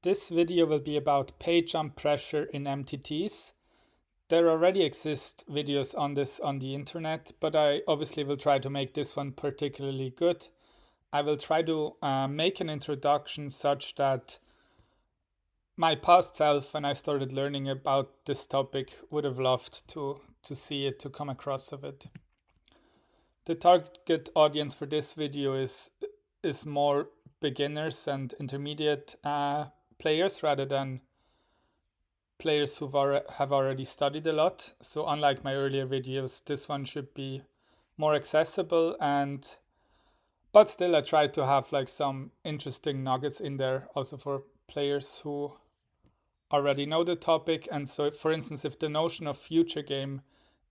This video will be about Payjump pressure in MTTs. There already exist videos on this on the internet, but I obviously will try to make this one particularly good. I will try to make an introduction such that my past self, when I started learning about this topic, would have loved to see it, to come across of it. The target audience for this video is more beginners and intermediate players rather than players who have already studied a lot. So unlike my earlier videos, this one should be more accessible, but still I try to have like some interesting nuggets in there also for players who already know the topic. And so for instance, if the notion of future game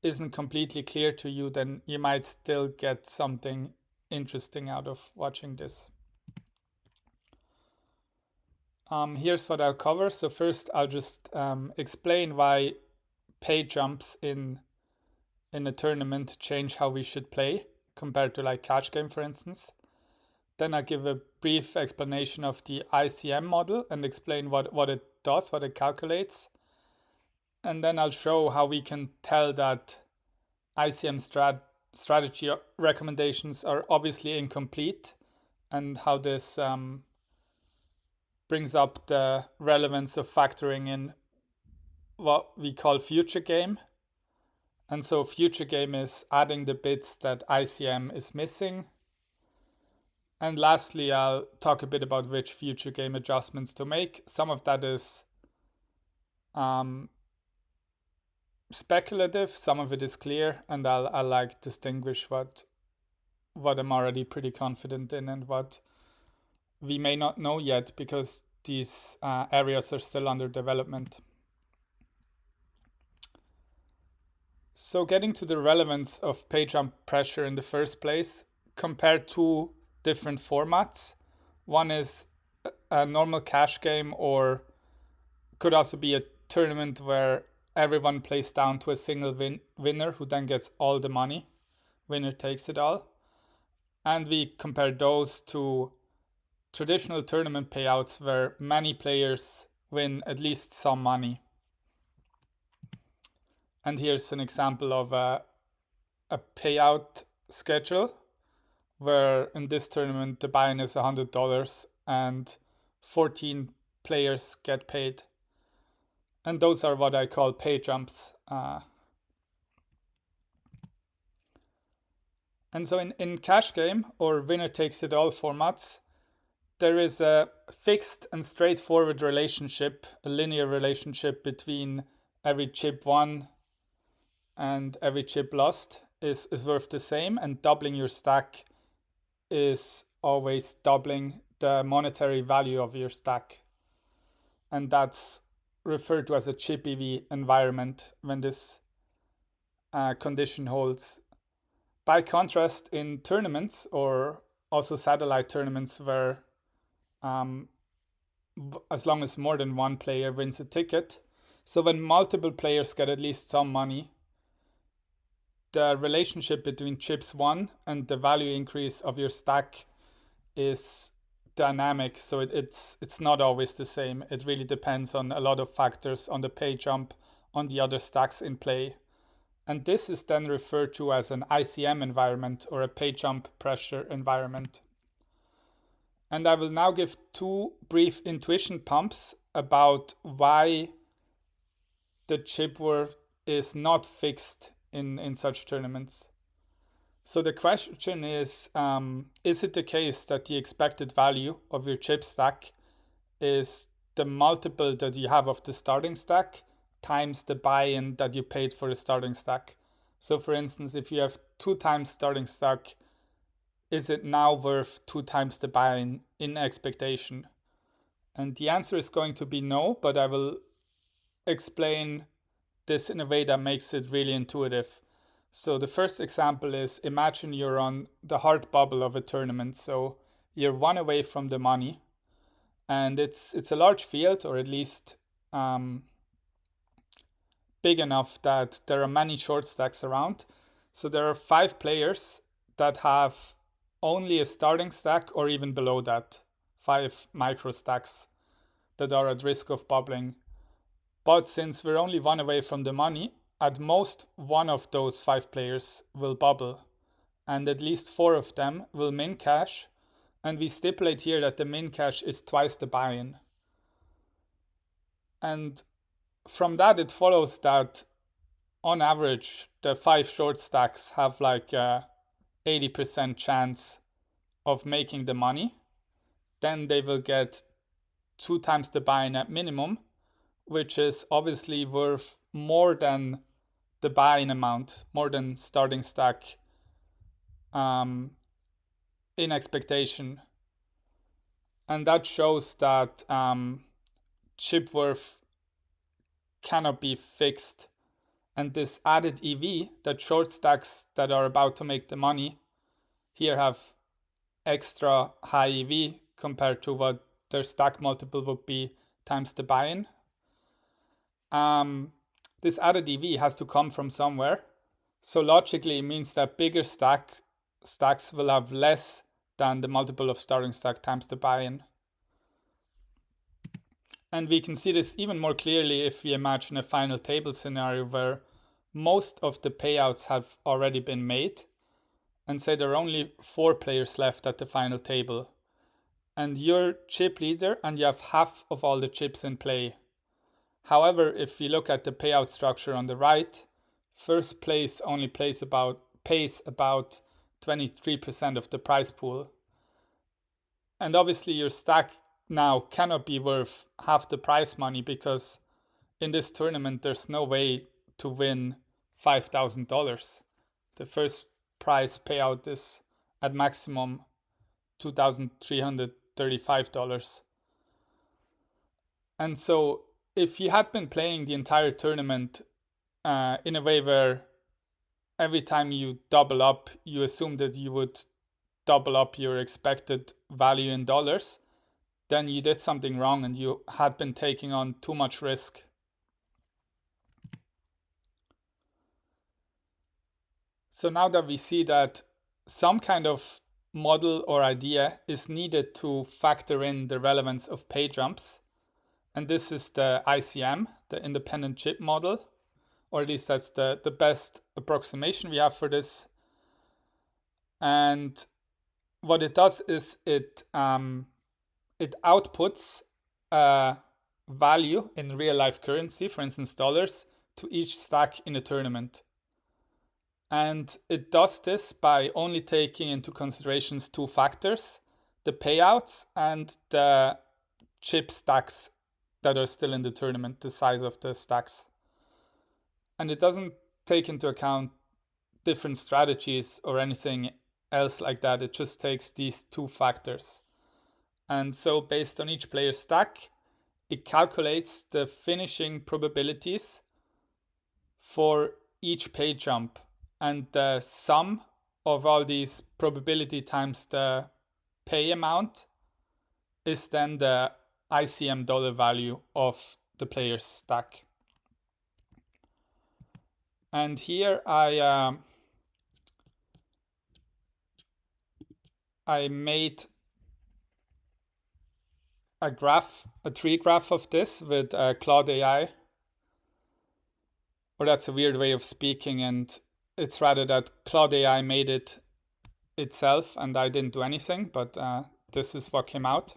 isn't completely clear to you, then you might still get something interesting out of watching this. Here's what I'll cover. So first I'll just explain why pay jumps in a tournament change how we should play compared to like cash game, for instance. Then I'll give a brief explanation of the ICM model and explain what it does, what it calculates. And then I'll show how we can tell that ICM strategy recommendations are obviously incomplete, and how this brings up the relevance of factoring in what we call future game. And so future game is adding the bits that ICM is missing. And lastly, I'll talk a bit about which future game adjustments to make. Some of that is speculative, some of it is clear, and I'll like distinguish what I'm already pretty confident in and what we may not know yet, because these areas are still under development. So getting to the relevance of Payjump pressure in the first place, compare two different formats. One is a normal cash game, or could also be a tournament where everyone plays down to a single winner who then gets all the money. Winner takes it all. And we compare those to traditional tournament payouts where many players win at least some money. And here's an example of a payout schedule where in this tournament the buy-in is $100 and 14 players get paid. And those are what I call pay jumps. And so in cash game or winner takes it all formats, there is a fixed and straightforward relationship, a linear relationship between every chip won and every chip lost is worth the same, and doubling your stack is always doubling the monetary value of your stack. And that's referred to as a chipEV environment when this condition holds. By contrast, in tournaments or also satellite tournaments where as long as more than one player wins a ticket, so when multiple players get at least some money, the relationship between chips won and the value increase of your stack is dynamic. So it's not always the same. It really depends on a lot of factors, on the pay jump, on the other stacks in play. And this is then referred to as an ICM environment, or a pay jump pressure environment. And I will now give two brief intuition pumps about why the chip worth is not fixed in such tournaments. So the question is it the case that the expected value of your chip stack is the multiple that you have of the starting stack times the buy-in that you paid for the starting stack? So for instance, if you have 2 times starting stack, is it now worth 2 times the buy-in in expectation? And the answer is going to be no, but I will explain this in a way that makes it really intuitive. So the first example is, imagine you're on the hard bubble of a tournament. So you're 1 away from the money, and it's a large field, or at least big enough that there are many short stacks around. So there are 5 players that have only a starting stack or even below that, 5 microstacks. that are at risk of bubbling. But since we're only one away from the money, at most one of those 5 players will bubble, and at least 4 of them will min cash, and we stipulate here that the min cash is twice the buy-in. And from that it follows that on average the 5 short stacks have like a 80% chance of making the money. Then they will get 2 times the buy-in at minimum, which is obviously worth more than the buy-in amount, more than starting stack in expectation. And that shows that chip worth cannot be fixed. And this added EV, that short stacks that are about to make the money here have extra high EV compared to what their stack multiple would be times the buy-in. This added EV has to come from somewhere. So logically it means that bigger stacks will have less than the multiple of starting stack times the buy-in. And we can see this even more clearly if we imagine a final table scenario where most of the payouts have already been made, and say there are only 4 players left at the final table. And you're chip leader and you have half of all the chips in play. However, if we look at the payout structure on the right, first place only pays about 23% of the prize pool. And obviously your stack now cannot be worth half the prize money, because in this tournament there's no way to win $5,000. The first prize payout is at maximum $2,335. And so if you had been playing the entire tournament in a way where every time you double up, you assume that you would double up your expected value in dollars, then you did something wrong and you had been taking on too much risk. So now that we see that some kind of model or idea is needed to factor in the relevance of Payjumps, and this is the ICM, the independent chip model, or at least that's the best approximation we have for this. And what it does is it outputs a value in real life currency, for instance dollars, to each stack in a tournament. And it does this by only taking into considerations 2 factors, the payouts and the chip stacks that are still in the tournament, the size of the stacks. And it doesn't take into account different strategies or anything else like that. It just takes these 2 factors. And so based on each player's stack, it calculates the finishing probabilities for each pay jump. And the sum of all these probability times the pay amount is then the ICM dollar value of the player's stack. And here I made a tree graph of this with Cloud AI. Or that's a weird way of speaking, and it's rather that Cloud AI made it itself and I didn't do anything, but this is what came out.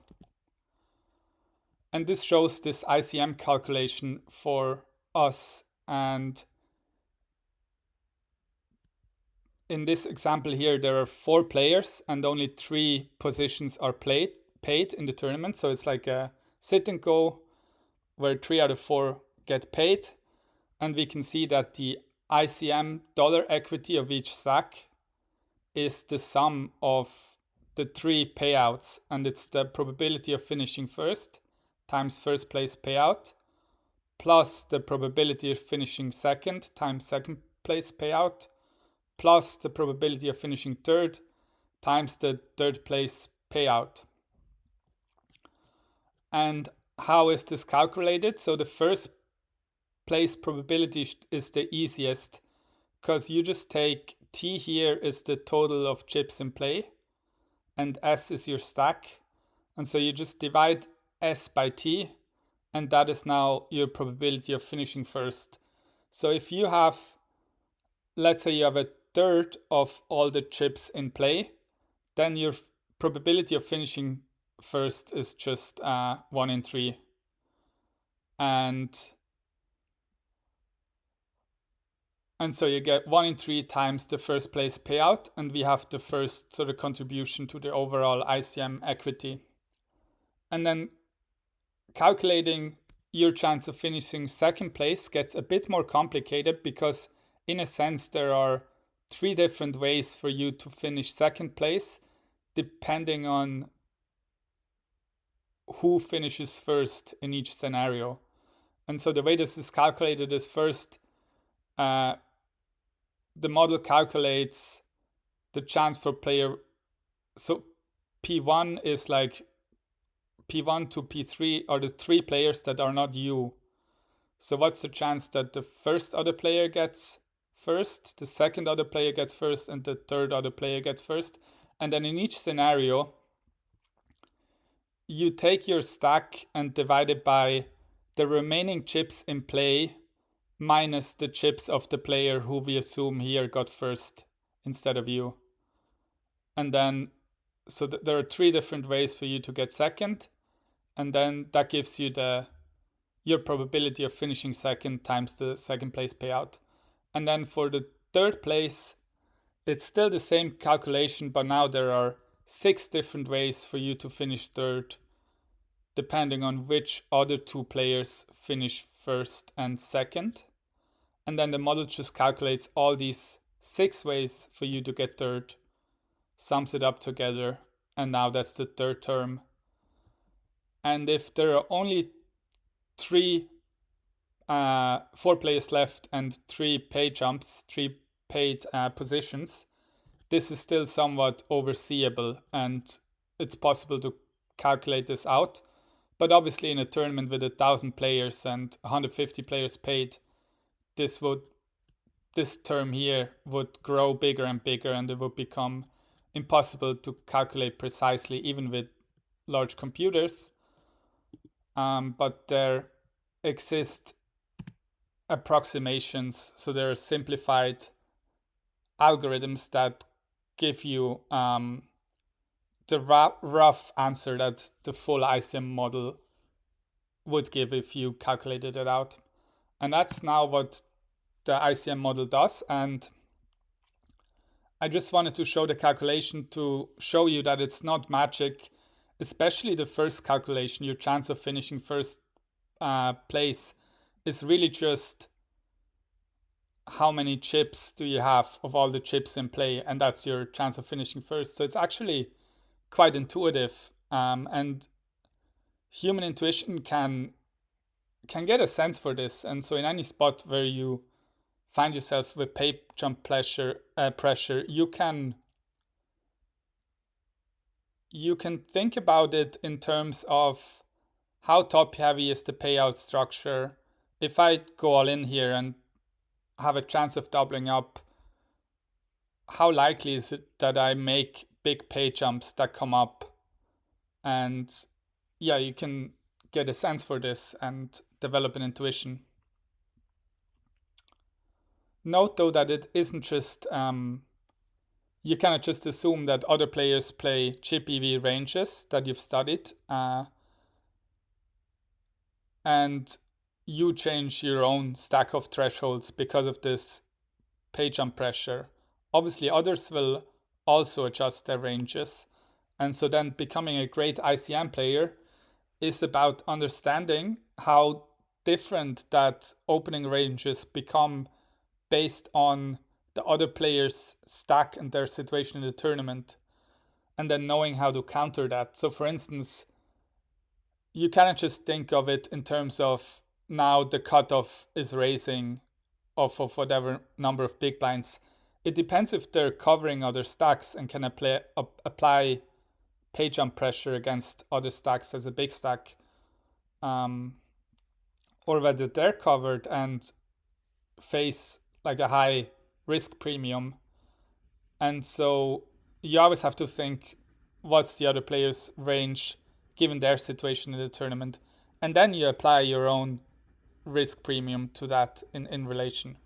And this shows this ICM calculation for us. And in this example here, there are 4 players and only 3 positions are paid in the tournament. So it's like a sit and go where 3 out of 4 get paid. And we can see that the ICM dollar equity of each stack is the sum of the 3 payouts, and it's the probability of finishing first times first place payout plus the probability of finishing second times second place payout plus the probability of finishing third times the third place payout. And how is this calculated? So the first place probability is the easiest, because you just take T here is the total of chips in play and S is your stack, and so you just divide S by T and that is now your probability of finishing first. So if you have, let's say you have a third of all the chips in play, then your probability of finishing first is just 1 in 3. And so you get 1 in 3 times the first place payout, and we have the first sort of contribution to the overall ICM equity. And then calculating your chance of finishing second place gets a bit more complicated, because in a sense there are 3 different ways for you to finish second place, depending on who finishes first in each scenario. And so the way this is calculated is, first, the model calculates the chance for player. So P1 is like P1 to P3 are the 3 players that are not you. So what's the chance that the first other player gets first, the second other player gets first, and the third other player gets first? And then in each scenario, you take your stack and divide it by the remaining chips in play minus the chips of the player who we assume here got first instead of you. And then, so there are 3 different ways for you to get second, and then that gives you your probability of finishing second times the second place payout. And then for the third place, it's still the same calculation, but now there are 6 different ways for you to finish third, depending on which other 2 players finish first and second. And then the model just calculates all these 6 ways for you to get third, sums it up together, and now that's the third term. And if there are only 4 players left and 3 paid jumps, 3 paid positions, this is still somewhat overseeable, and it's possible to calculate this out. But obviously in a tournament with 1,000 players and 150 players paid, this term here would grow bigger and bigger, and it would become impossible to calculate precisely, even with large computers. But there exist approximations, so there are simplified algorithms that give you the rough answer that the full ICM model would give if you calculated it out. And that's now what the ICM model does. And I just wanted to show the calculation to show you that it's not magic, especially the first calculation. Your chance of finishing first place is really just how many chips do you have of all the chips in play, and that's your chance of finishing first. So it's actually quite intuitive, and human intuition can get a sense for this. And so in any spot where you find yourself with Payjump pressure, you can think about it in terms of how top heavy is the payout structure. If I go all in here and have a chance of doubling up, how likely is it that I make big pay jumps that come up? And yeah, you can get a sense for this and develop an intuition. Note though that it isn't just, you cannot just assume that other players play chipEV ranges that you've studied, and you change your own stack of thresholds because of this Payjump pressure. Obviously, others will also adjust their ranges. And so then becoming a great ICM player is about understanding how different that opening ranges become based on the other player's stack and their situation in the tournament, and then knowing how to counter that. So for instance, you cannot just think of it in terms of now the cutoff is raising off of whatever number of big blinds. It depends if they're covering other stacks and can apply Payjump pressure against other stacks as a big stack, or whether they're covered and face like a high risk premium. And so you always have to think, what's the other player's range given their situation in the tournament? And then you apply your own risk premium to that in relation.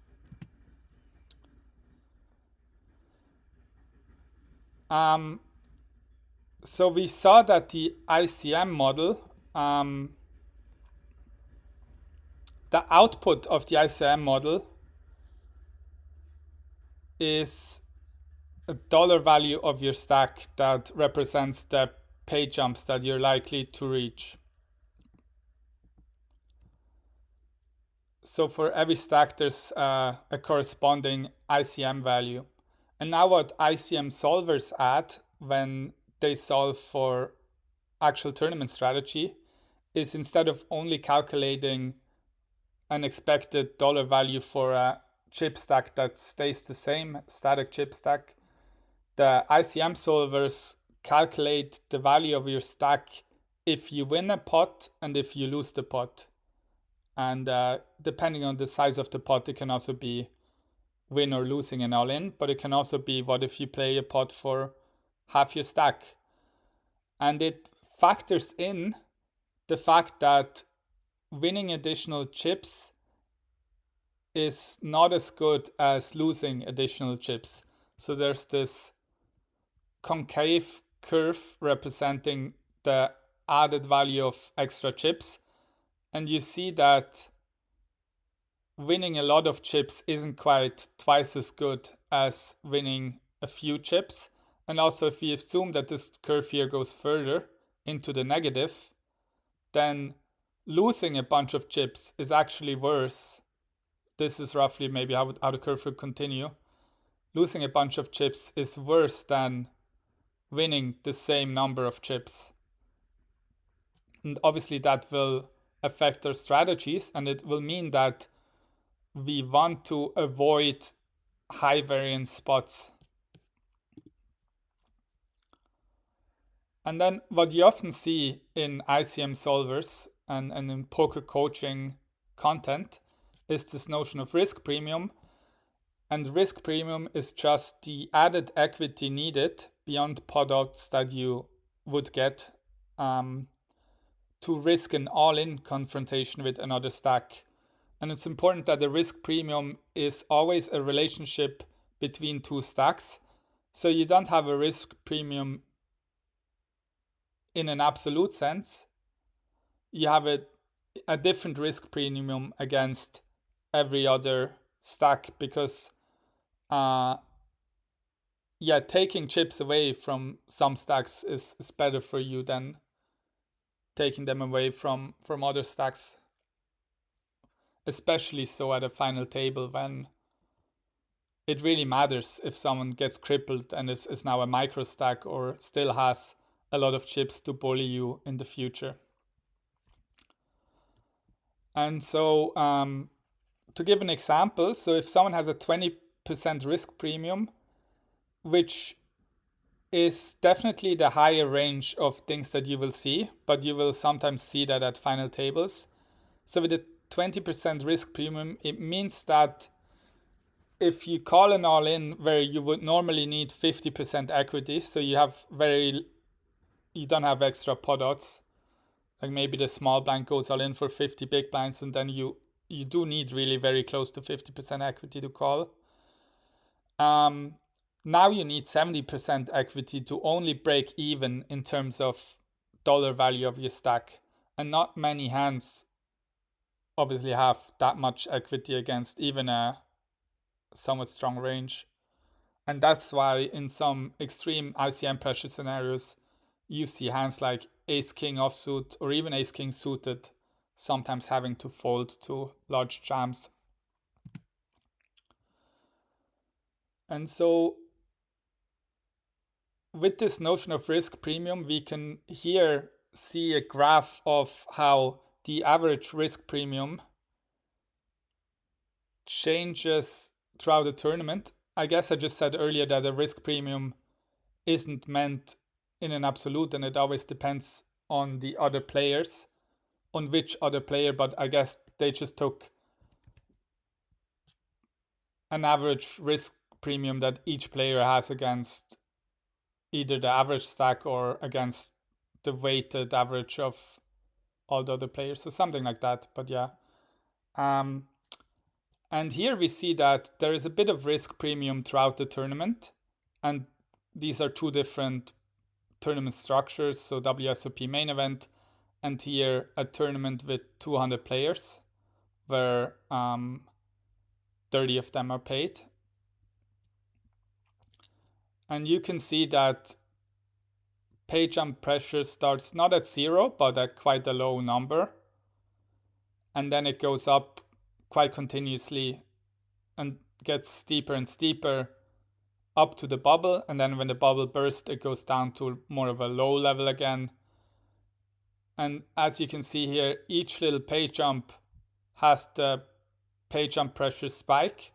So we saw that the ICM model, the output of the ICM model is a dollar value of your stack that represents the pay jumps that you're likely to reach. So for every stack, there's a corresponding ICM value. And now what ICM solvers add when they solve for actual tournament strategy is, instead of only calculating an expected dollar value for a chip stack that stays the same, static chip stack, the ICM solvers calculate the value of your stack if you win a pot and if you lose the pot. And depending on the size of the pot, it can also be win or losing an all-in, but it can also be what if you play a pot for half your stack. And it factors in the fact that winning additional chips is not as good as losing additional chips. So there's this concave curve representing the added value of extra chips. And you see that winning a lot of chips isn't quite twice as good as winning a few chips. And also, if we assume that this curve here goes further into the negative, then losing a bunch of chips is actually worse. This is roughly maybe how the curve would continue. Losing a bunch of chips is worse than winning the same number of chips. And obviously that will affect our strategies, and it will mean that we want to avoid high variance spots. And then what you often see in ICM solvers and in poker coaching content is this notion of risk premium. And risk premium is just the added equity needed beyond pot odds that you would get to risk an all-in confrontation with another stack. And it's important that the risk premium is always a relationship between two stacks. So you don't have a risk premium in an absolute sense. You have a different risk premium against every other stack, because taking chips away from some stacks is better for you than taking them away from other stacks. Especially so at a final table, when it really matters if someone gets crippled and is now a microstack or still has a lot of chips to bully you in the future. And so to give an example, so if someone has a 20% risk premium, which is definitely the higher range of things that you will see, but you will sometimes see that at final tables. So with a 20% risk premium, it means that if you call an all-in where you would normally need 50% equity, so you don't have extra pot odds, like maybe the small blind goes all in for 50 big blinds, and then you do need really very close to 50% equity to call. Now you need 70% equity to only break even in terms of dollar value of your stack. And not many hands obviously have that much equity against even a somewhat strong range. And that's why in some extreme ICM pressure scenarios, you see hands like ace-king offsuit or even ace-king suited sometimes having to fold to large jams. And so with this notion of risk premium, we can here see a graph of how the average risk premium changes throughout the tournament. I guess I just said earlier that a risk premium isn't meant in an absolute, and it always depends on the other players, on which other player, but I guess they just took an average risk premium that each player has against either the average stack or against the weighted average of all the other players. So something like that. But yeah. And here we see that there is a bit of risk premium throughout the tournament. And these are two different tournament structures. So WSOP main event, and here a tournament with 200 players where 30 of them are paid. And you can see that Payjump pressure starts not at 0, but at quite a low number. And then it goes up quite continuously and gets steeper and steeper up to the bubble. And then when the bubble bursts, it goes down to more of a low level again. And as you can see here, each little Payjump has the Payjump pressure spike.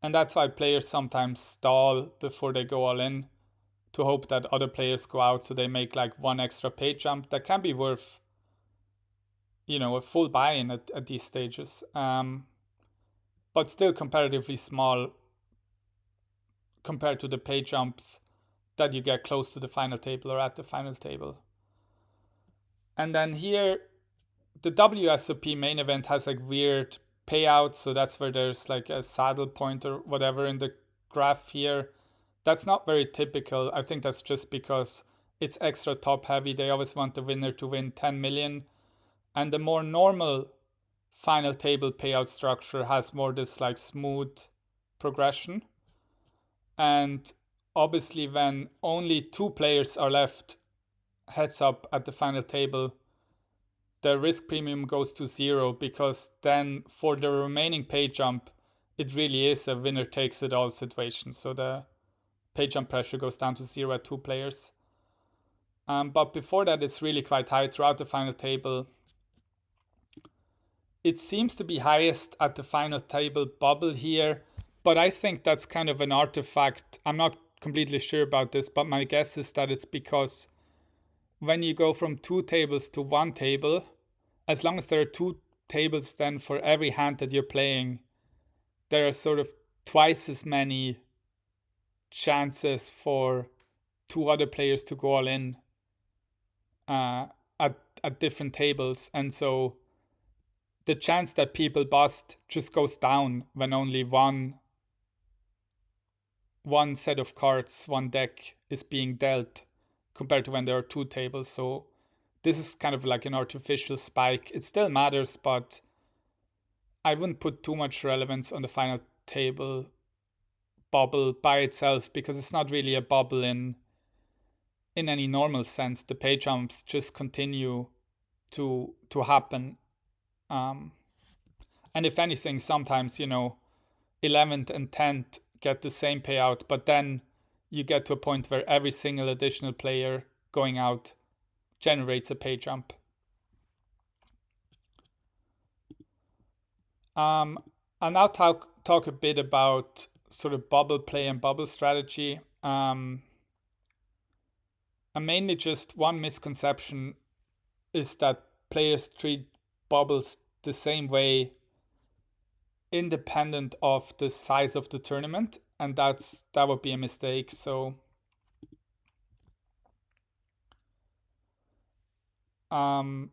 And that's why players sometimes stall before they go all in, to hope that other players go out so they make like one extra Payjump that can be worth, a full buy-in at these stages. But still comparatively small compared to the Payjumps that you get close to the final table or at the final table. And then here, the WSOP main event has like weird payouts, so that's where there's like a saddle point or whatever in the graph here. That's not very typical. I think that's just because it's extra top heavy. They always want the winner to win 10 million. And the more normal final table payout structure has more this like smooth progression. And obviously when only 2 players are left heads up at the final table, the risk premium goes to 0, because then for the remaining Payjump, it really is a winner takes it all situation. So the Payjump pressure goes down to 0 at 2 players. But before that, it's really quite high throughout the final table. It seems to be highest at the final table bubble here, but I think that's kind of an artifact. I'm not completely sure about this, but my guess is that it's because when you go from 2 tables to 1 table, as long as there are 2 tables, then for every hand that you're playing, there are sort of twice as many chances for 2 other players to go all in at different tables. And so the chance that people bust just goes down when only one set of cards, one deck is being dealt, compared to when there are 2 tables. So this is kind of like an artificial spike. It still matters, but I wouldn't put too much relevance on the final table bubble by itself, because it's not really a bubble in any normal sense. The Payjumps just continue to happen. And if anything, sometimes, 11th and 10th get the same payout, but then you get to a point where every single additional player going out generates a Payjump. I'll now talk a bit about sort of bubble play and bubble strategy. And mainly just one misconception is that players treat bubbles the same way independent of the size of the tournament, and that would be a mistake. So as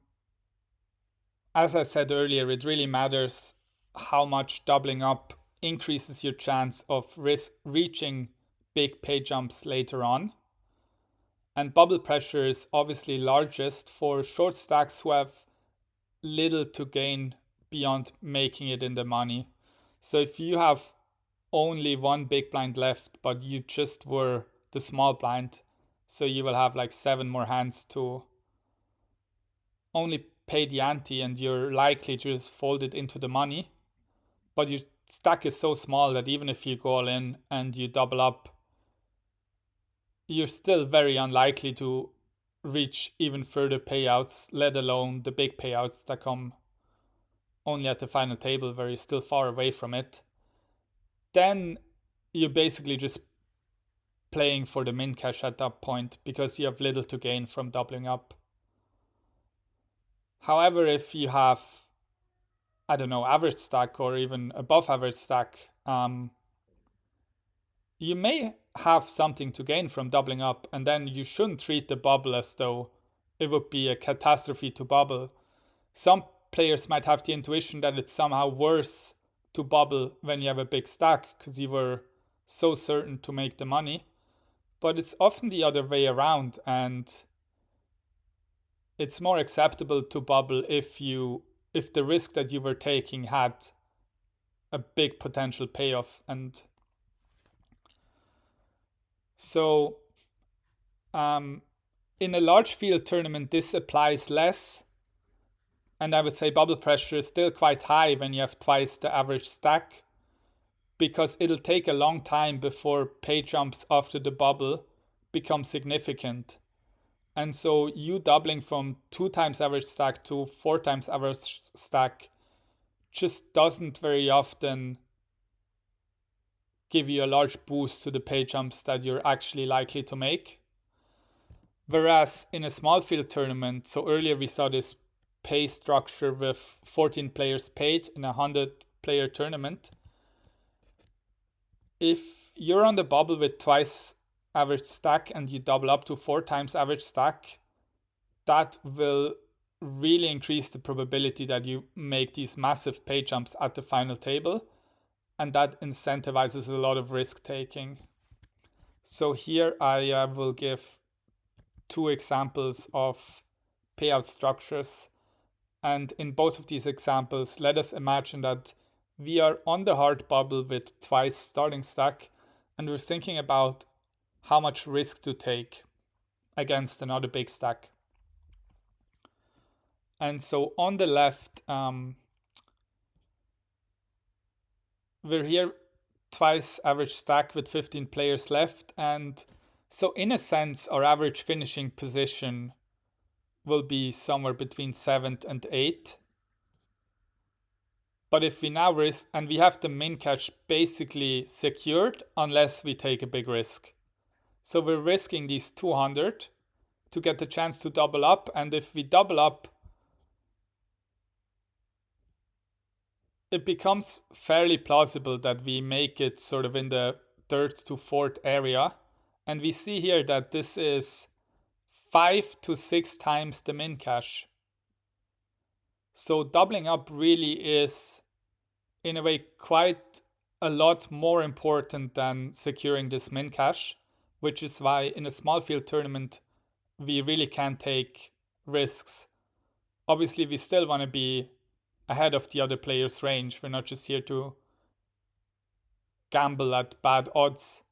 I said earlier, it really matters how much doubling up increases your chance of reaching big Payjumps later on. And bubble pressure is obviously largest for short stacks who have little to gain beyond making it in the money. So if you have only 1 big blind left, but you just were the small blind, so you will have like 7 more hands to only pay the ante, and you're likely to just fold it into the money. But your stack is so small that even if you go all in and you double up, you're still very unlikely to reach even further payouts, let alone the big payouts that come only at the final table where you're still far away from it. Then you're basically just playing for the min cash at that point, because you have little to gain from doubling up. However, if you have, average stack or even above average stack, you may have something to gain from doubling up, and then you shouldn't treat the bubble as though it would be a catastrophe to bubble. some players might have the intuition that it's somehow worse to bubble when you have a big stack because you were so certain to make the money. But it's often the other way around, and it's more acceptable to bubble if the risk that you were taking had a big potential payoff. And so in a large field tournament, this applies less. And I would say bubble pressure is still quite high when you have twice the average stack, because it'll take a long time before pay jumps after the bubble become significant. And so you doubling from 2 times average stack to 4 times average stack just doesn't very often give you a large boost to the pay jumps that you're actually likely to make. Whereas in a small field tournament, so earlier we saw this pay structure with 14 players paid in a 100-player tournament. If you're on the bubble with twice average stack and you double up to 4 times average stack, that will really increase the probability that you make these massive pay jumps at the final table, and that incentivizes a lot of risk taking. So here I will give 2 examples of payout structures. And in both of these examples, let us imagine that we are on the hard bubble with twice starting stack, and we're thinking about how much risk to take against another big stack. And so on the left, we're here twice average stack with 15 players left. And so in a sense, our average finishing position will be somewhere between 7th and 8th. But if we now risk, and we have the min catch basically secured unless we take a big risk. So we're risking these 200 to get the chance to double up. And if we double up, it becomes fairly plausible that we make it sort of in the 3rd to 4th area. And we see here that this is 5 to 6 times the min cash. So doubling up really is, in a way, quite a lot more important than securing this min cash, which is why in a small field tournament, we really can't take risks. Obviously, we still want to be ahead of the other player's range. We're not just here to gamble at bad odds,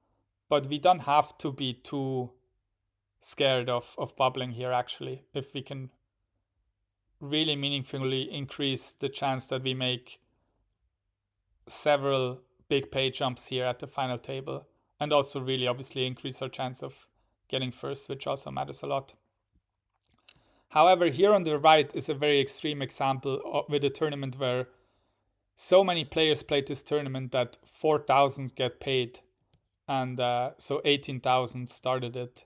but we don't have to be too scared of bubbling here, actually, if we can really meaningfully increase the chance that we make several big pay jumps here at the final table, and also really obviously increase our chance of getting first, which also matters a lot. However, here on the right is a very extreme example with a tournament where so many players played this tournament that 4,000 get paid, and so 18,000 started it.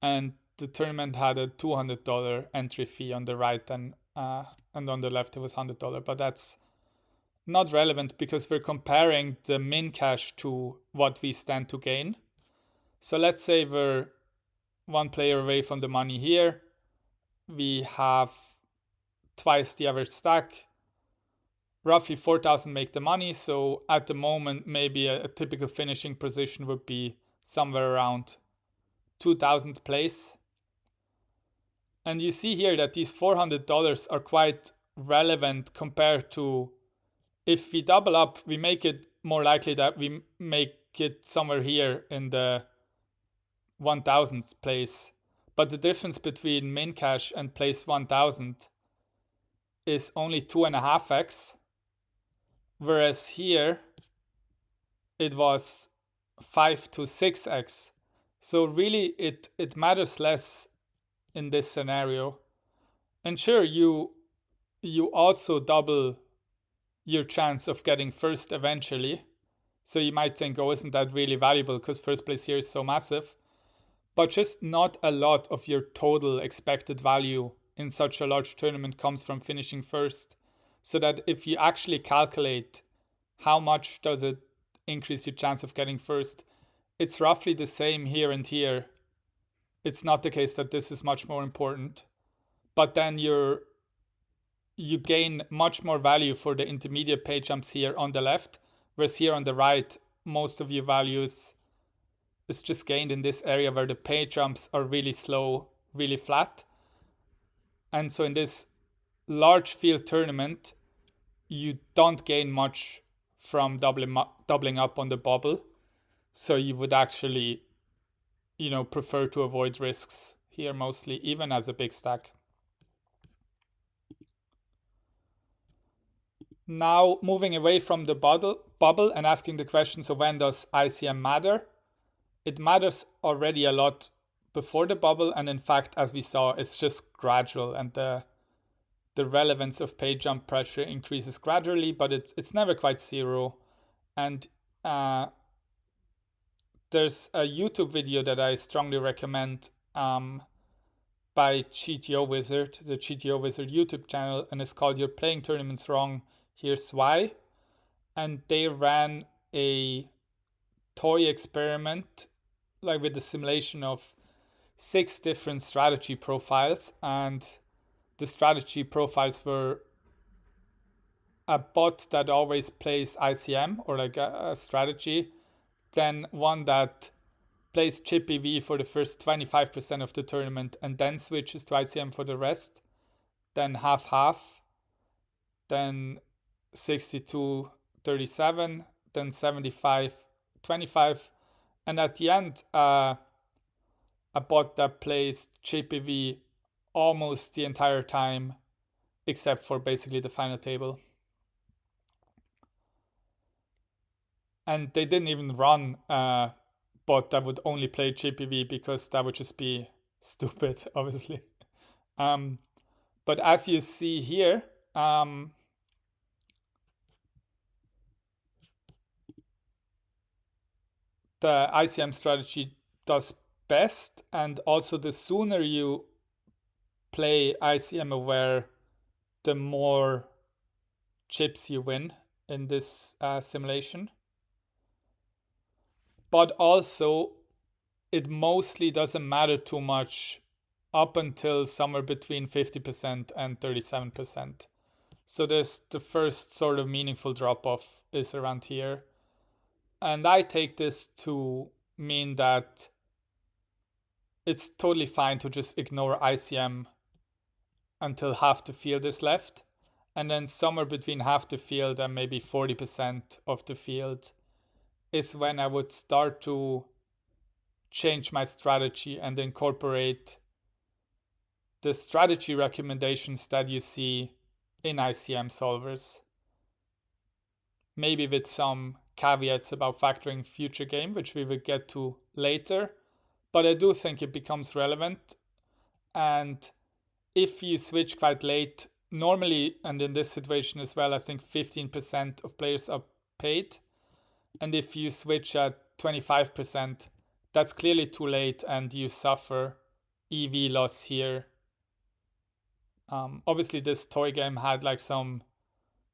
And the tournament had a $200 entry fee on the right, and on the left it was $100. But that's not relevant because we're comparing the min cash to what we stand to gain. So let's say we're 1 player away from the money here. We have twice the average stack. Roughly 4,000 make the money. So at the moment, maybe a typical finishing position would be somewhere around 2,000 place. And you see here that these $400 are quite relevant compared to, if we double up, we make it more likely that we make it somewhere here in the 1,000th place. But the difference between min cash and place 1,000 is only 2.5x. Whereas here it was 5 to 6x. So really it matters less in this scenario. And sure, you also double your chance of getting first eventually. So you might think, oh, isn't that really valuable because first place here is so massive? But just not a lot of your total expected value in such a large tournament comes from finishing first. So that if you actually calculate how much does it increase your chance of getting first, it's roughly the same here and here. It's not the case that this is much more important. But then you're you gain much more value for the intermediate pay jumps here on the left, whereas here on the right, most of your values is just gained in this area where the pay jumps are really slow, really flat. And so in this large field tournament, you don't gain much from doubling up on the bubble. So you would actually, prefer to avoid risks here mostly, even as a big stack. Now moving away from the bubble and asking the question, so when does ICM matter? It matters already a lot before the bubble, and in fact, as we saw, it's just gradual, and the relevance of pay jump pressure increases gradually, but it's never quite zero. And there's a YouTube video that I strongly recommend by GTO Wizard, the GTO Wizard YouTube channel, and it's called "You're Playing Tournaments Wrong, Here's Why." And they ran a toy experiment, like with the simulation of 6 different strategy profiles, and the strategy profiles were a bot that always plays ICM or like a strategy, then one that plays chipEV for the first 25% of the tournament and then switches to ICM for the rest, then half, then 62-37, then 75-25, and at the end, a bot that plays chipEV almost the entire time, except for basically the final table. And they didn't even run a bot that would only play chipEV because that would just be stupid, obviously. But as you see here, the ICM strategy does best, and also the sooner you play ICM aware, the more chips you win in this simulation. But also, it mostly doesn't matter too much up until somewhere between 50% and 37%. So there's the first sort of meaningful drop-off is around here. And I take this to mean that it's totally fine to just ignore ICM until half the field is left. And then somewhere between half the field and maybe 40% of the field is when I would start to change my strategy and incorporate the strategy recommendations that you see in ICM solvers. Maybe with some caveats about factoring Future-Game, which we will get to later. But I do think it becomes relevant. And if you switch quite late, normally, and in this situation as well, I think 15% of players are paid. And if you switch at 25%, that's clearly too late and you suffer EV loss here. Obviously, this toy game had like some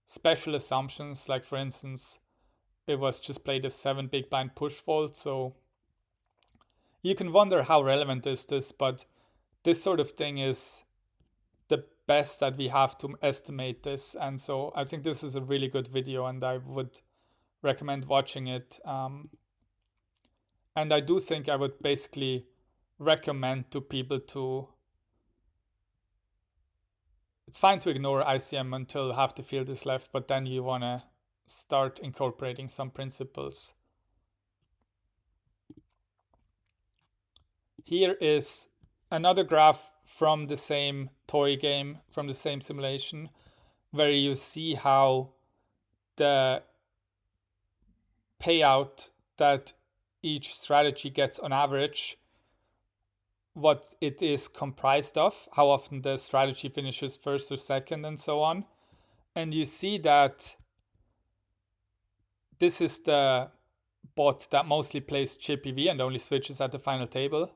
special assumptions, like for instance, it was just played as 7 big blind push fold, so you can wonder how relevant is this, but this sort of thing is the best that we have to estimate this, and so I think this is a really good video and I would recommend watching it. And I do think I would basically recommend to people to, it's fine to ignore ICM until half the field is left, but then you want to start incorporating some principles. Here is another graph from the same toy game, from the same simulation, where you see how the payout that each strategy gets on average, what it is comprised of, how often the strategy finishes first or second, and so on. And you see that this is the bot that mostly plays chipEV and only switches at the final table.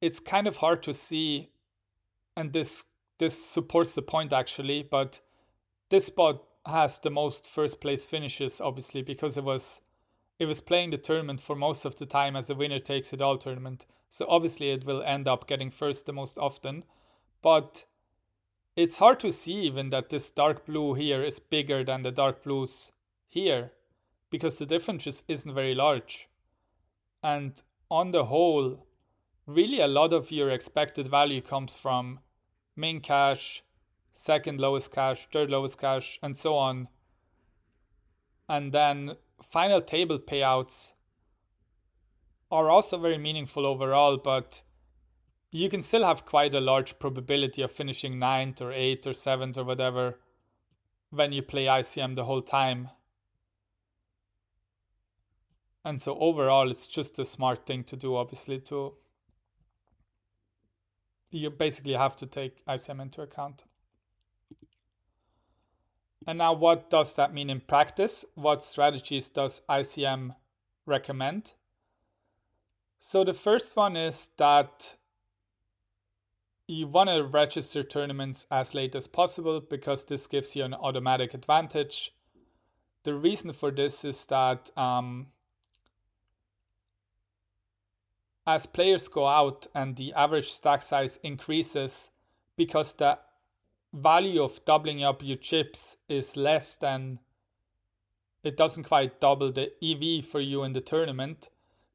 It's kind of hard to see, and this supports the point actually, but this bot has the most first place finishes, obviously, because it was playing the tournament for most of the time as a winner takes it all tournament. So obviously it will end up getting first the most often. But it's hard to see even that this dark blue here is bigger than the dark blues here, because the difference just isn't very large. And on the whole, really a lot of your expected value comes from min cash, second lowest cash, third lowest cash, and so on. And then final table payouts are also very meaningful overall, but you can still have quite a large probability of finishing 9th or 8th or 7th or whatever when you play ICM the whole time. And so overall, it's just a smart thing to do, obviously, you basically have to take ICM into account. And now what does that mean in practice? What strategies does ICM recommend? So the first one is that you want to register tournaments as late as possible because this gives you an automatic advantage. The reason for this is that as players go out and the average stack size increases, because the value of doubling up your chips is less than, it doesn't quite double the EV for you in the tournament.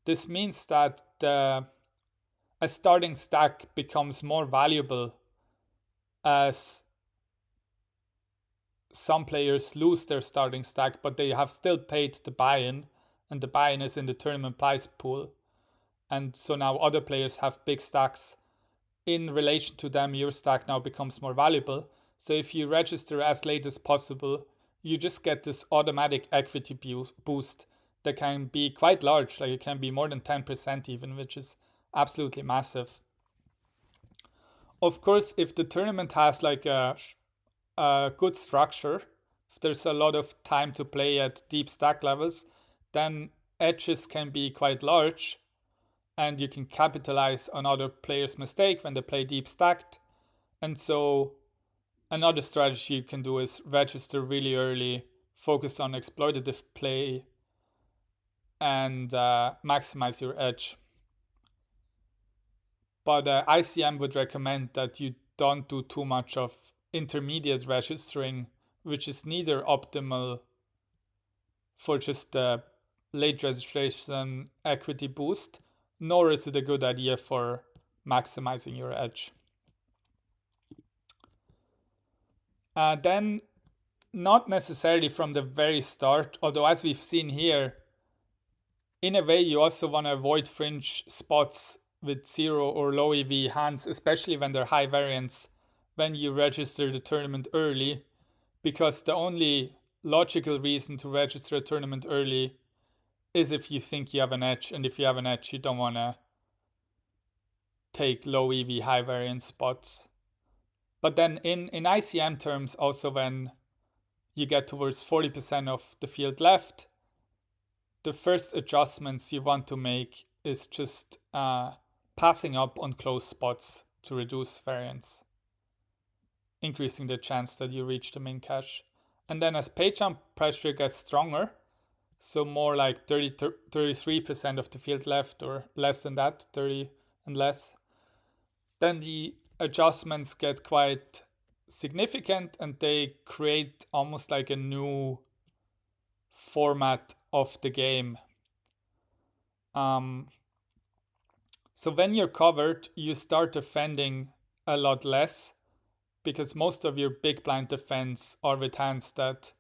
This means that a starting stack becomes more valuable as some players lose their starting stack, but they have still paid the buy-in, and the buy-in is in the tournament prize pool. And so now other players have big stacks. In relation to them, your stack now becomes more valuable. So if you register as late as possible, you just get this automatic equity boost that can be quite large. Like it can be more than 10% even, which is absolutely massive. Of course, if the tournament has like a good structure, if there's a lot of time to play at deep stack levels, then edges can be quite large and you can capitalize on other players' mistake when they play deep stacked. And so another strategy you can do is register really early, focus on exploitative play, and maximize your edge. But ICM would recommend that you don't do too much of intermediate registering, which is neither optimal for just the late registration equity boost, nor is it a good idea for maximizing your edge. Then, not necessarily from the very start, although as we've seen here, in a way you also want to avoid fringe spots with 0 or low EV hands, especially when they're high variance, when you register the tournament early, because the only logical reason to register a tournament early is if you think you have an edge, and if you have an edge, you don't want to take low EV high variance spots. But then in ICM terms, also when you get towards 40% of the field left, the first adjustments you want to make is just passing up on close spots to reduce variance, increasing the chance that you reach the min cash. And then as Payjump pressure gets stronger, so more like 33% of the field left or less than that, 30 and less, then the adjustments get quite significant and they create almost like a new format of the game. So when you're covered, you start defending a lot less because most of your big blind defense are with hands that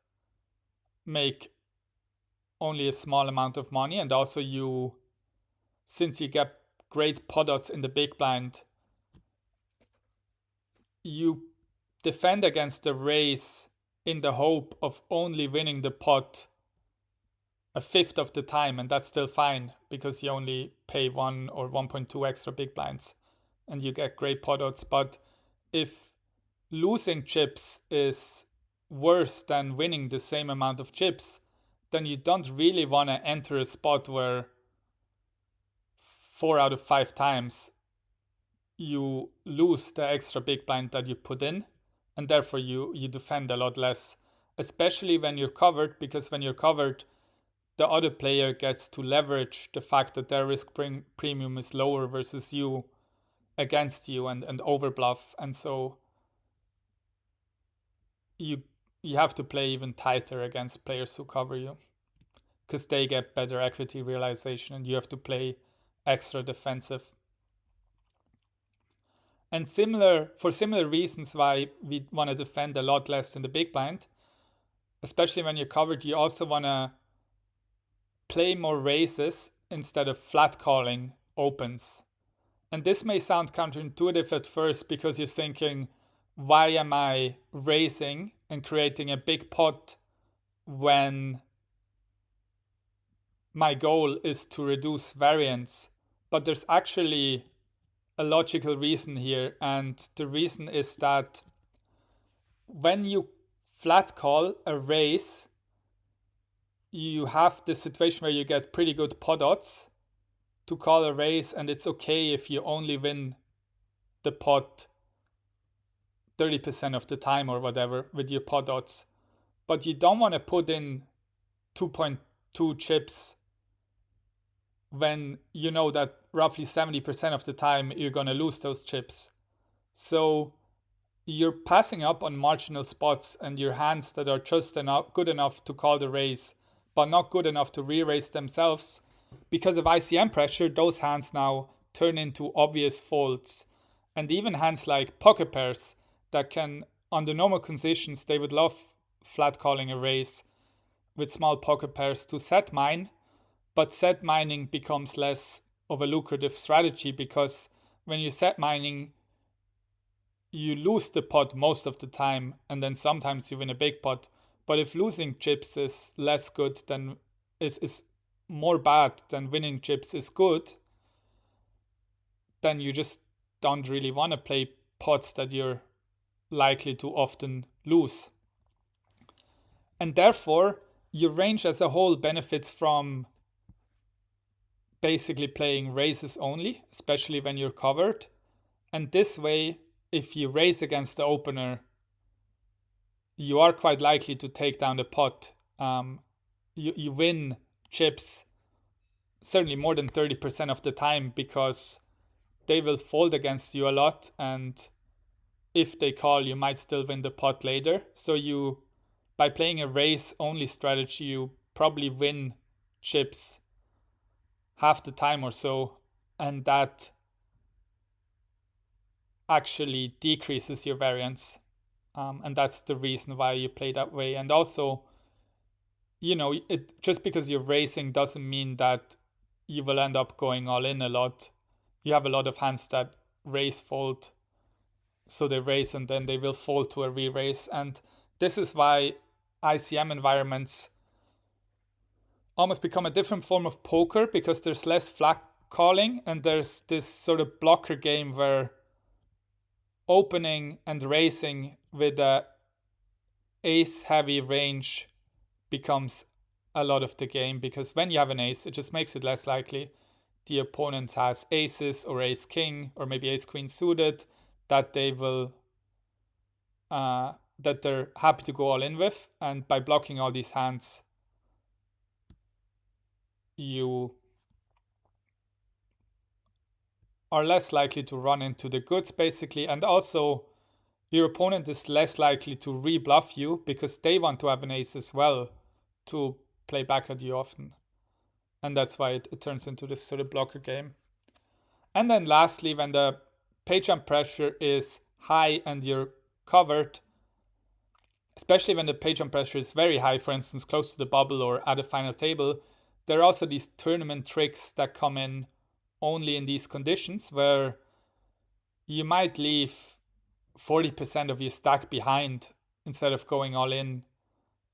make only a small amount of money, and also since you get great pot odds in the big blind, you defend against the raise in the hope of only winning the pot a fifth of the time, and that's still fine because you only pay 1 or 1.2 extra big blinds and you get great pot odds. But if losing chips is worse than winning the same amount of chips, then you don't really want to enter a spot where 4 out of 5 times you lose the extra big blind that you put in, and therefore you defend a lot less, especially when you're covered, because when you're covered, the other player gets to leverage the fact that their risk premium is lower versus you against you and overbluff. And so you have to play even tighter against players who cover you, because they get better equity realization and you have to play extra defensive. And for similar reasons why we want to defend a lot less in the big blind, especially when you're covered, you also want to play more raises instead of flat calling opens. And this may sound counterintuitive at first because you're thinking, why am I raising and creating a big pot when my goal is to reduce variance? But there's actually a logical reason here, and the reason is that when you flat call a raise, you have the situation where you get pretty good pot odds to call a raise, and it's okay if you only win the pot 30% of the time or whatever with your pot odds. But you don't want to put in 2.2 chips when you know that roughly 70% of the time you're going to lose those chips. So you're passing up on marginal spots and your hands that are just good enough to call the raise, but not good enough to re-raise themselves. Because of ICM pressure, those hands now turn into obvious folds. And even hands like pocket pairs that can, under normal conditions, they would love flat calling a raise with small pocket pairs to set mine. But set mining becomes less of a lucrative strategy because when you set mining, you lose the pot most of the time and then sometimes you win a big pot. But if losing chips is less good than is more bad than winning chips is good, then you just don't really want to play pots that you're likely to often lose. And therefore, your range as a whole benefits from basically playing raises only, especially when you're covered. And this way, if you raise against the opener, you are quite likely to take down the pot. You win chips certainly more than 30% of the time because they will fold against you a lot, and if they call, you might still win the pot later. So by playing a raise only strategy, you probably win chips half the time or so, and that actually decreases your variance. And that's the reason why you play that way. And also, just because you're raising doesn't mean that you will end up going all in a lot. You have a lot of hands that raise fold, so they raise and then they will fold to a re-raise. And this is why ICM environments almost become a different form of poker, because there's less flat calling and there's this sort of blocker game where opening and raising with a ace heavy range becomes a lot of the game, because when you have an ace, it just makes it less likely the opponent has aces or ace king or maybe ace queen suited that they will that they're happy to go all in with. And by blocking all these hands, you are less likely to run into the goods basically, and also your opponent is less likely to re-bluff you because they want to have an ace as well to play back at you often. And that's why it turns into this sort of blocker game. And then lastly, when the Payjump pressure is high and you're covered, especially when the Payjump pressure is very high, for instance, close to the bubble or at a final table, there are also these tournament tricks that come in only in these conditions where you might leave 40% of your stack behind instead of going all in,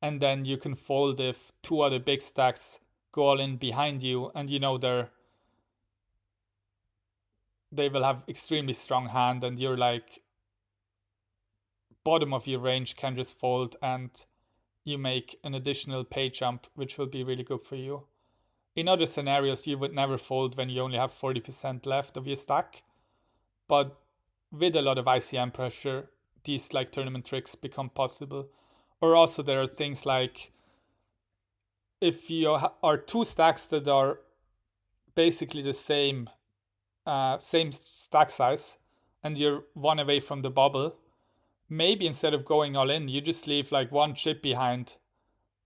and then you can fold if two other big stacks go all in behind you, and they will have extremely strong hand and you're like bottom of your range can just fold and you make an additional Payjump, which will be really good for you. In other scenarios, you would never fold when you only have 40% left of your stack, but with a lot of ICM pressure, these like tournament tricks become possible. Or also there are things like if you are two stacks that are basically the same stack size and you're one away from the bubble, maybe instead of going all in, you just leave like one chip behind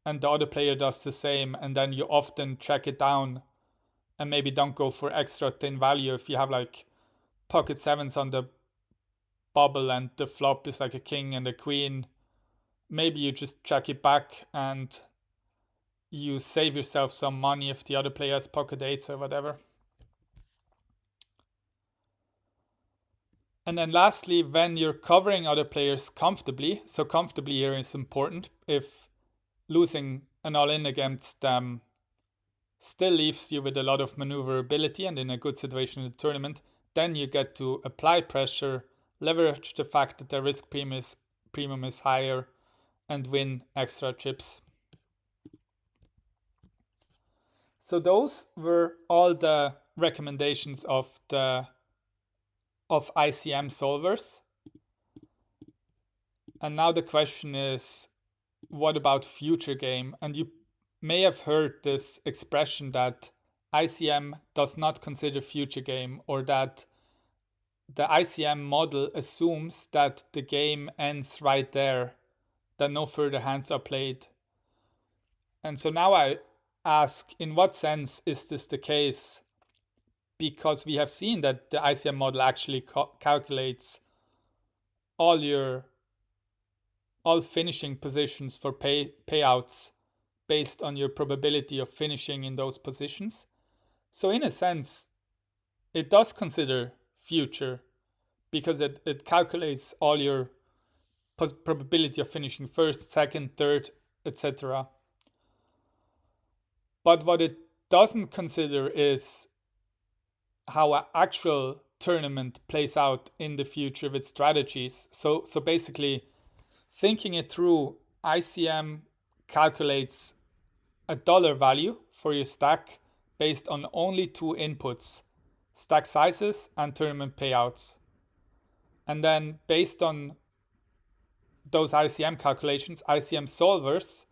and the other player does the same, and then you often check it down and maybe don't go for extra thin value if you have like pocket sevens on the bubble and the flop is like a king and a queen. Maybe you just check it back and you save yourself some money if the other player has pocket eights or whatever. And then lastly, when you're covering other players comfortably, so comfortably here is important. If losing an all-in against them still leaves you with a lot of maneuverability and in a good situation in the tournament, then you get to apply pressure, leverage the fact that the risk premium is higher, and win extra chips. So those were all the recommendations of ICM solvers. And now the question is, what about Future-Game? And you may have heard this expression that ICM does not consider Future-Game, or that the ICM model assumes that the game ends right there, that no further hands are played. And so now I ask, in what sense is this the case? Because we have seen that the ICM model actually calculates all finishing positions for payouts based on your probability of finishing in those positions. So in a sense, it does consider future, because it calculates all your probability of finishing first, second, third, etc. But what it doesn't consider is how an actual tournament plays out in the future with strategies. So basically, thinking it through, ICM calculates a dollar value for your stack based on only two inputs, stack sizes and tournament payouts. And then based on those ICM calculations, ICM solvers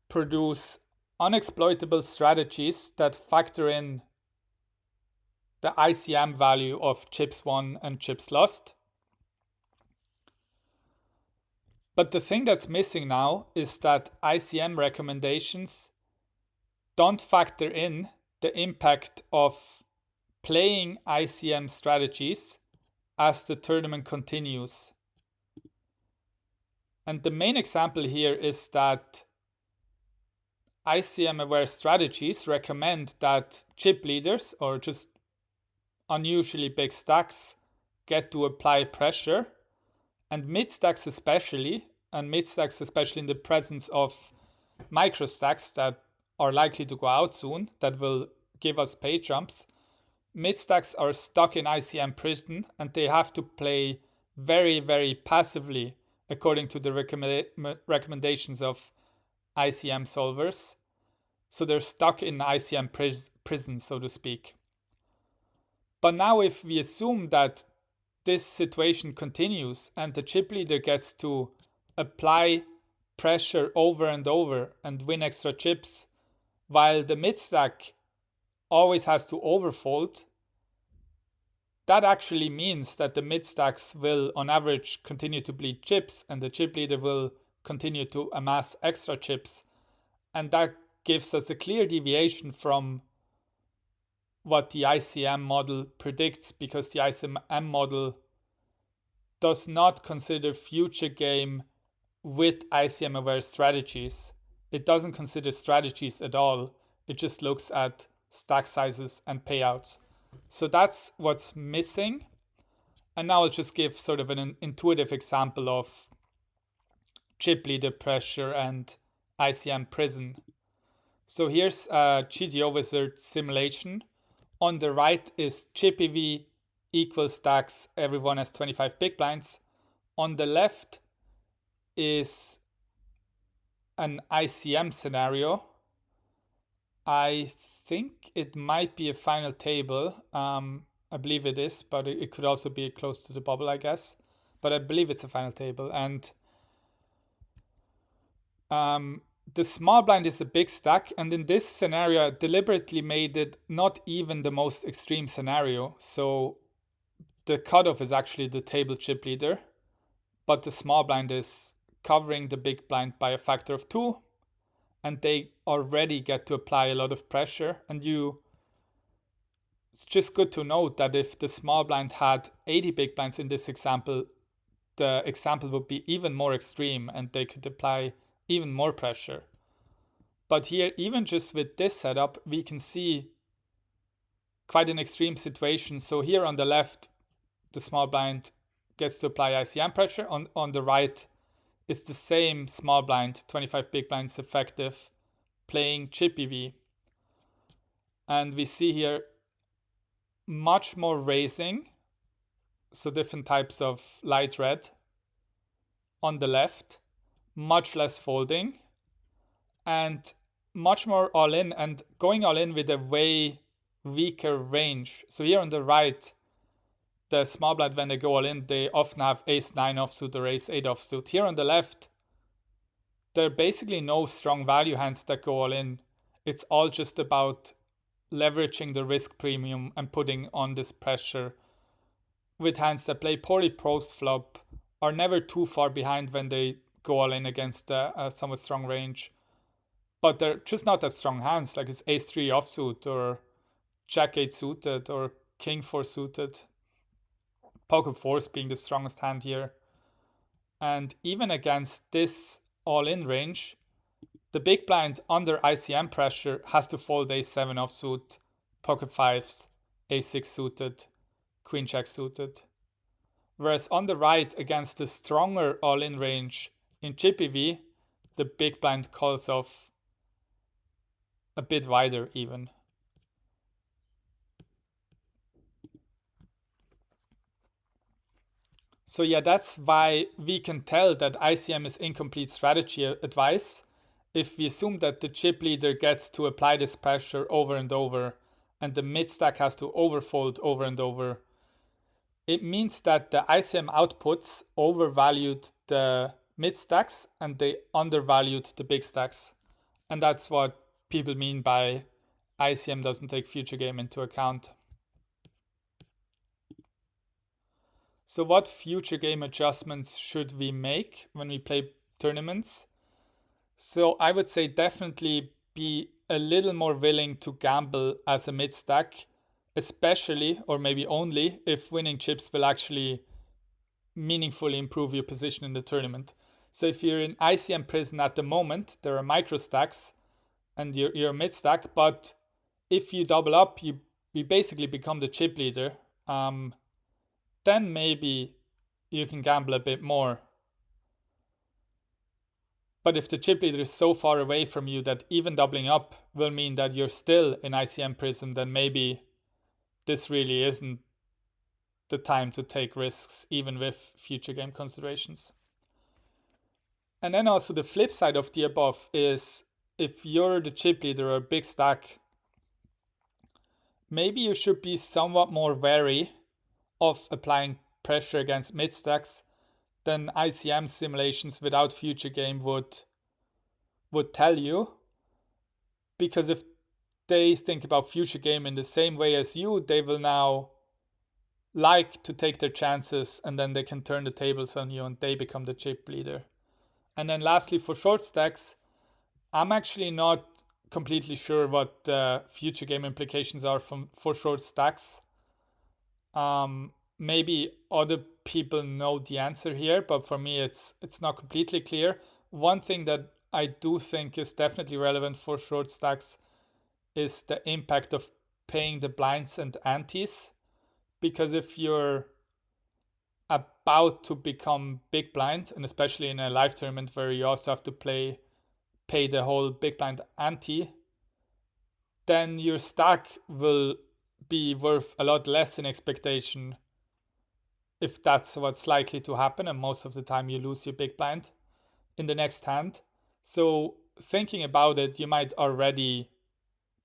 produce unexploitable strategies that factor in the ICM value of chips won and chips lost. But the thing that's missing now is that ICM recommendations don't factor in the impact of playing ICM strategies as the tournament continues. And the main example here is that ICM-aware strategies recommend that chip leaders, or just unusually big stacks, get to apply pressure, and mid-stacks especially in the presence of microstacks that are likely to go out soon, that will give us Payjumps. Mid-stacks are stuck in ICM prison and they have to play very, very passively according to the recommendations of ICM solvers. So they're stuck in ICM prison, so to speak. But now if we assume that this situation continues and the chip leader gets to apply pressure over and over and win extra chips, while the mid-stack always has to overfold, that actually means that the mid-stacks will on average continue to bleed chips and the chip leader will continue to amass extra chips. And that gives us a clear deviation from what the ICM model predicts, because the ICM model does not consider Future-Game with ICM-aware strategies. It doesn't consider strategies at all. It just looks at stack sizes and payouts. So that's what's missing. And now I'll just give sort of an intuitive example of chip leader pressure and ICM prison. So here's a GTO wizard simulation. On the right is chipEV equal stacks, everyone has 25 big blinds. On the left is an ICM scenario. I think it might be a final table. I believe it is, but it could also be close to the bubble, I guess. But I believe it's a final table. And the small blind is a big stack. And in this scenario, I deliberately made it not even the most extreme scenario. So the cutoff is actually the table chip leader. but the small blind is covering the big blind by a factor of 2, and they already get to apply a lot of pressure. And it's just good to note that if the small blind had 80 big blinds in this example, the example would be even more extreme and they could apply even more pressure. But here, even just with this setup, we can see quite an extreme situation. So here on the left, the small blind gets to apply ICM pressure. On the right, it's the same small blind, 25 big blinds effective, playing chipEV. And we see here much more raising, so different types of light red on the left, much less folding, and much more all in, and going all in with a way weaker range. So here on the right, the small blind, when they go all in, they often have ace-9 offsuit or ace-8 offsuit. Here on the left, there are basically no strong value hands that go all in. It's all just about leveraging the risk premium and putting on this pressure with hands that play poorly post-flop, are never too far behind when they go all in against a somewhat strong range. But they're just not that strong hands, like it's ace-3 offsuit or jack-8 suited or king-4 suited. Pocket fours being the strongest hand here. And even against this all-in range, the big blind under ICM pressure has to fold ace-7 offsuit, pocket fives, ace-6 suited, queen-jack suited. Whereas on the right, against the stronger all-in range in chipEV, the big blind calls off a bit wider even. So yeah, that's why we can tell that ICM is incomplete strategy advice if we assume that the chip leader gets to apply this pressure over and over and the mid stack has to overfold over and over. It means that the ICM outputs overvalued the mid stacks and they undervalued the big stacks. And that's what people mean by ICM doesn't take future game into account. So what future game adjustments should we make when we play tournaments? So I would say definitely be a little more willing to gamble as a mid stack, especially or maybe only if winning chips will actually meaningfully improve your position in the tournament. So if you're in ICM prison at the moment, there are microstacks and you're mid stack, but if you double up, you basically become the chip leader. Then maybe you can gamble a bit more. But if the chip leader is so far away from you that even doubling up will mean that you're still in ICM prison, then maybe this really isn't the time to take risks, even with future game considerations. And then also the flip side of the above is if you're the chip leader or big stack, maybe you should be somewhat more wary of applying pressure against mid stacks than ICM simulations without future game would tell you. Because if they think about future game in the same way as you, they will now like to take their chances and then they can turn the tables on you and they become the chip leader. And then lastly, for short stacks, I'm actually not completely sure what the future game implications are for short stacks. Maybe other people know the answer here, but for me it's not completely clear. One thing that I do think is definitely relevant for short stacks is the impact of paying the blinds and antes. Because if you're about to become big blind, and especially in a live tournament where you also have to pay the whole big blind ante, then your stack will be worth a lot less in expectation if that's what's likely to happen, and most of the time you lose your big blind in the next hand. So thinking about it, you might already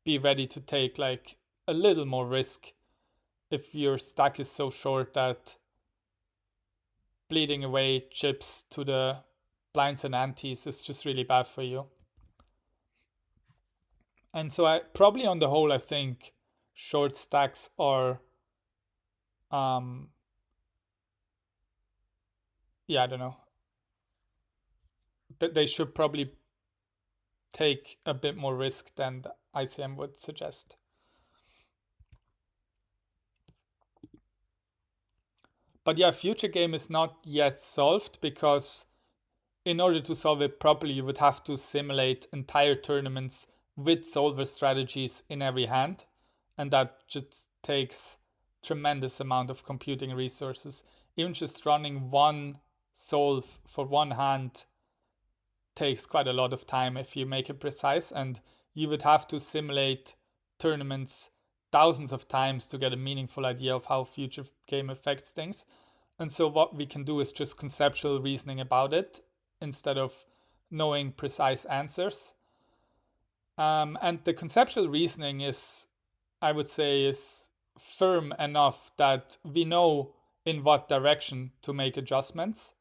be ready to take like a little more risk if your stack is so short that bleeding away chips to the blinds and antes is just really bad for you. And so I probably on the whole, I think short stacks are I don't know. They should probably take a bit more risk than the ICM would suggest. But yeah, Future-Game is not yet solved because in order to solve it properly, you would have to simulate entire tournaments with solver strategies in every hand. And that just takes tremendous amount of computing resources. Even just running one solve for one hand takes quite a lot of time if you make it precise, and you would have to simulate tournaments thousands of times to get a meaningful idea of how Future-Game affects things. And so what we can do is just conceptual reasoning about it instead of knowing precise answers. And the conceptual reasoning is, I would say, is firm enough that we know in what direction to make adjustments.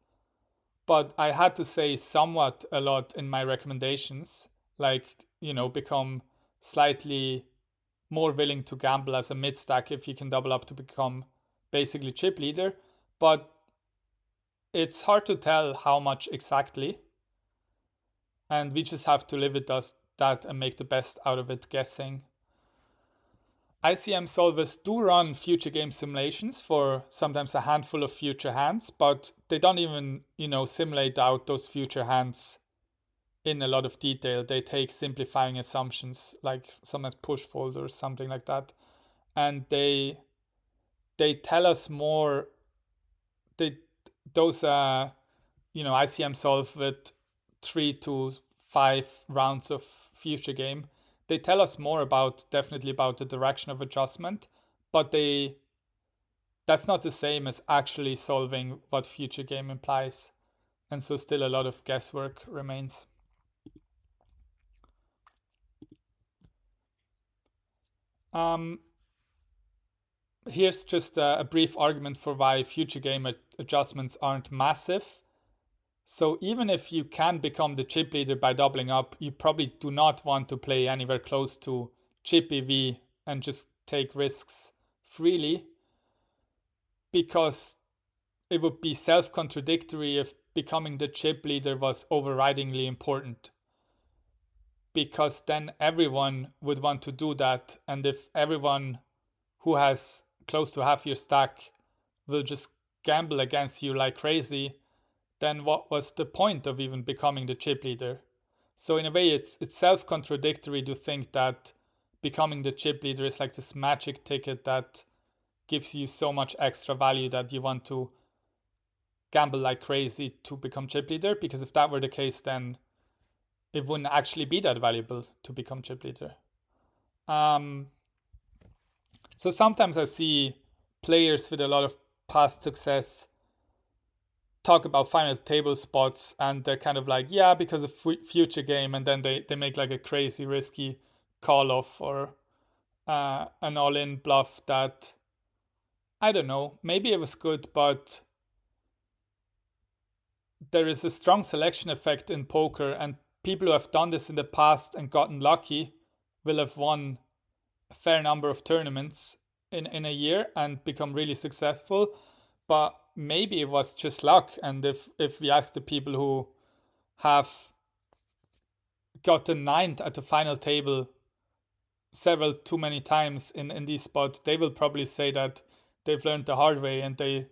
But I had to say somewhat a lot in my recommendations, like, become slightly more willing to gamble as a mid stack if you can double up to become basically chip leader. But it's hard to tell how much exactly. And we just have to live with that and make the best out of it guessing. ICM solvers do run Future-Game simulations for sometimes a handful of future hands, but they don't even, simulate out those future hands in a lot of detail. They take simplifying assumptions, like sometimes push fold or something like that, and they tell us more. Those ICM solve with 3 to 5 rounds of Future-Game. They tell us more definitely about the direction of adjustment, but that's not the same as actually solving what Future-Game implies. And so still a lot of guesswork remains. Here's just a brief argument for why Future-Game adjustments aren't massive. So even if you can become the chip leader by doubling up, you probably do not want to play anywhere close to chipEV and just take risks freely, because it would be self-contradictory if becoming the chip leader was overridingly important, because then everyone would want to do that, and if everyone who has close to half your stack will just gamble against you like crazy, then what was the point of even becoming the chip leader? So in a way, it's self-contradictory to think that becoming the chip leader is like this magic ticket that gives you so much extra value that you want to gamble like crazy to become chip leader, because if that were the case, then it wouldn't actually be that valuable to become chip leader. So sometimes I see players with a lot of past success talk about final table spots, and they're kind of like, yeah, because of Future-Game, and then they make like a crazy risky call off or an all-in bluff that, I don't know, maybe it was good, but there is a strong selection effect in poker, and people who have done this in the past and gotten lucky will have won a fair number of tournaments in a year and become really successful. But maybe it was just luck, and if we ask the people who have gotten ninth at the final table several too many times in these spots, they will probably say that they've learned the hard way and they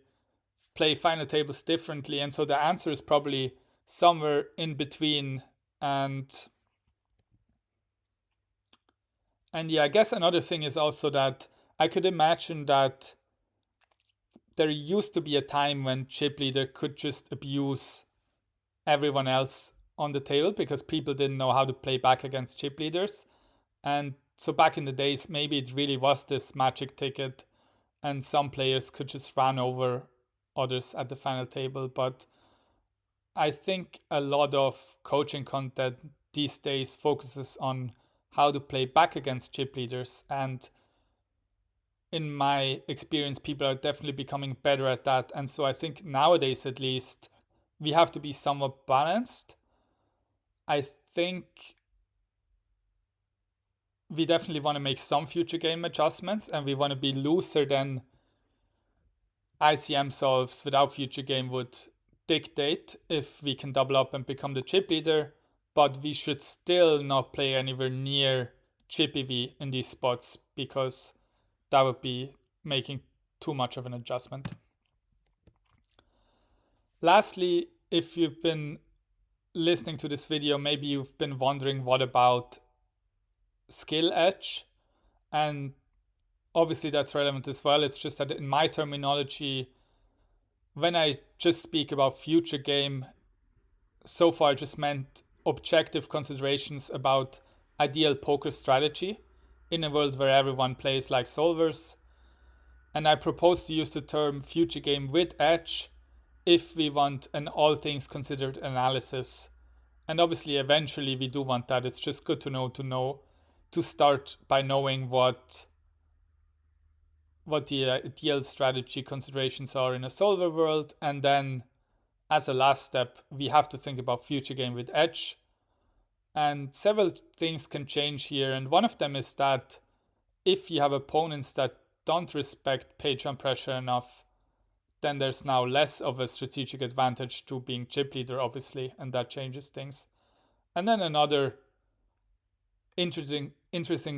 play final tables differently. And so the answer is probably somewhere in between. And yeah, I guess another thing is also that I could imagine that there used to be a time when chip leader could just abuse everyone else on the table because people didn't know how to play back against chip leaders. And so back in the days, maybe it really was this magic ticket and some players could just run over others at the final table. But I think a lot of coaching content these days focuses on how to play back against chip leaders, and in my experience, people are definitely becoming better at that. And so I think nowadays, at least, we have to be somewhat balanced. I think we definitely want to make some Future-Game adjustments, and we want to be looser than ICM solves without Future-Game would dictate if we can double up and become the chip leader, but we should still not play anywhere near chipEV in these spots because that would be making too much of an adjustment. Lastly, if you've been listening to this video, maybe you've been wondering what about skill edge, and obviously that's relevant as well. It's just that in my terminology, when I just speak about future game, so far I just meant objective considerations about ideal poker strategy in a world where everyone plays like solvers. And I propose to use the term future game with edge if we want an all things considered analysis. And obviously eventually we do want that. It's just good to know to start by knowing what the ideal strategy considerations are in a solver world, and then as a last step we have to think about future game with edge. And several things can change here, and one of them is that if you have opponents that don't respect Payjump pressure enough, then there's now less of a strategic advantage to being chip leader, obviously, and that changes things. And then another interesting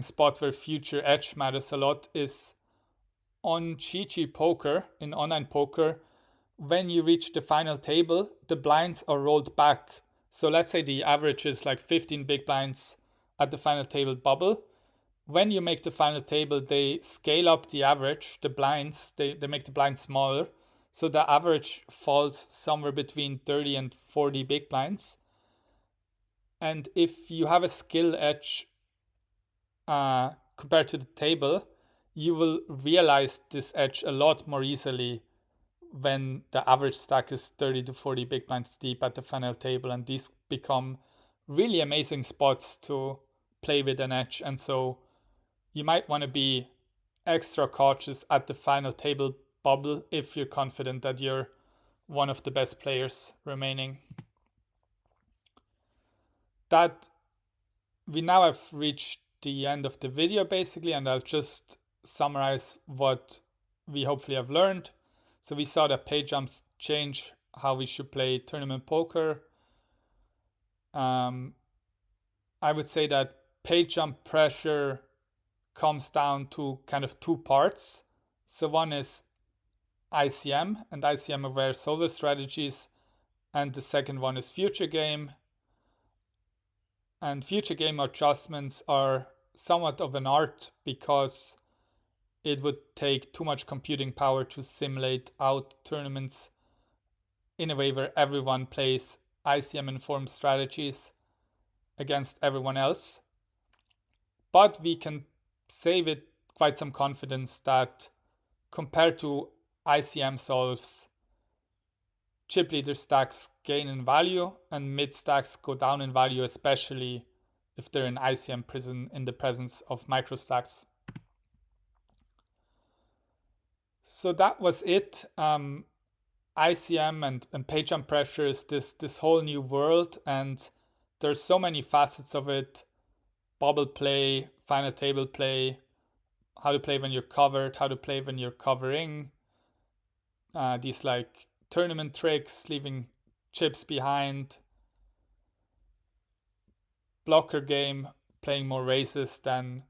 spot where future edge matters a lot is on GG poker, in online poker. When you reach the final table, the blinds are rolled back. So let's say the average is like 15 big blinds at the final table bubble. When you make the final table, they scale up the average, the blinds, they make the blinds smaller. So the average falls somewhere between 30 and 40 big blinds. And if you have a skill edge compared to the table, you will realize this edge a lot more easily when the average stack is 30 to 40 big blinds deep at the final table. And these become really amazing spots to play with an edge. And so you might want to be extra cautious at the final table bubble if you're confident that you're one of the best players remaining. That we now have reached the end of the video basically, and I'll just summarize what we hopefully have learned. So we saw that Payjumps change how we should play tournament poker. I would say that Payjump pressure comes down to kind of two parts. So one is ICM and ICM aware solver strategies, and the second one is future game. And future game adjustments are somewhat of an art because it would take too much computing power to simulate out tournaments in a way where everyone plays ICM informed strategies against everyone else. But we can say with quite some confidence that compared to ICM solves, chip leader stacks gain in value and mid stacks go down in value, especially if they're in ICM prison in the presence of microstacks. So that was it. ICM and Payjump pressure is this whole new world, and there's so many facets of it. Bubble play, final table play, how to play when you're covered, how to play when you're covering. These like tournament tricks, leaving chips behind. Blocker game, playing more raises than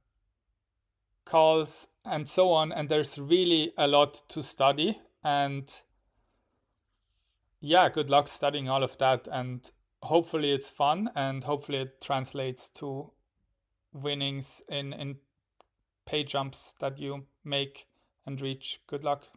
calls, and so on. And there's really a lot to study. And yeah, good luck studying all of that. And hopefully it's fun, and hopefully it translates to winnings in Payjumps that you make and reach. Good luck.